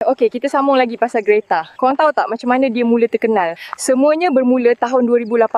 Okey, kita sambung lagi pasal Greta. Korang tahu tak macam mana dia mula terkenal? Semuanya bermula tahun 2018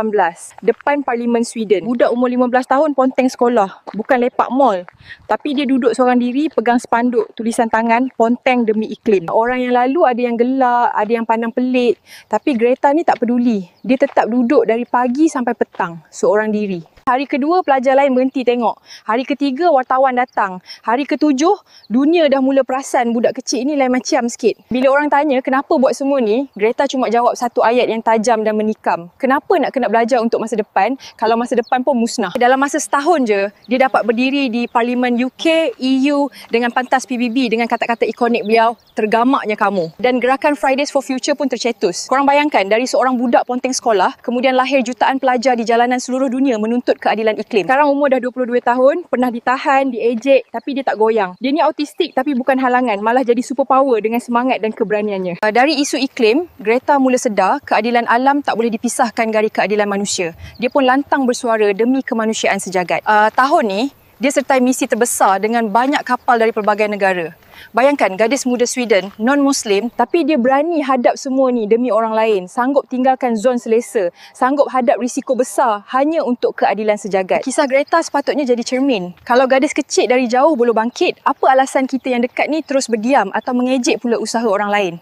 depan Parlimen Sweden. Budak umur 15 tahun ponteng sekolah, bukan lepak mall. Tapi dia duduk seorang diri pegang spanduk tulisan tangan ponteng demi iklim. Orang yang lalu ada yang gelak, ada yang pandang pelik. Tapi Greta ni tak peduli. Dia tetap duduk dari pagi sampai petang seorang diri. Hari kedua, pelajar lain berhenti tengok. Hari ketiga, wartawan datang. Hari ketujuh, dunia dah mula perasan budak kecil ni lain macam sikit. Bila orang tanya kenapa buat semua ni, Greta cuma jawab satu ayat yang tajam dan menikam. Kenapa nak kena belajar untuk masa depan kalau masa depan pun musnah? Dalam masa setahun je, dia dapat berdiri di Parlimen UK, EU dengan pantas PBB dengan kata-kata ikonik beliau, tergamaknya kamu. Dan gerakan Fridays for Future pun tercetus. Korang bayangkan, dari seorang budak ponteng sekolah, kemudian lahir jutaan pelajar di jalanan seluruh dunia menuntut keadilan iklim. Sekarang umur dah 22 tahun, pernah ditahan, diejek, tapi dia tak goyang. Dia ni autistik tapi bukan halangan, malah jadi superpower dengan semangat dan keberaniannya. Dari isu iklim, Greta mula sedar keadilan alam tak boleh dipisahkan dari keadilan manusia. Dia pun lantang bersuara demi kemanusiaan sejagat. Tahun ni, dia sertai misi terbesar dengan banyak kapal dari pelbagai negara. Bayangkan, gadis muda Sweden, non-Muslim, tapi dia berani hadap semua ni demi orang lain. Sanggup tinggalkan zon selesa. Sanggup hadap risiko besar hanya untuk keadilan sejagat. Kisah Greta sepatutnya jadi cermin. Kalau gadis kecil dari jauh boleh bangkit, apa alasan kita yang dekat ni terus berdiam atau mengejek pula usaha orang lain?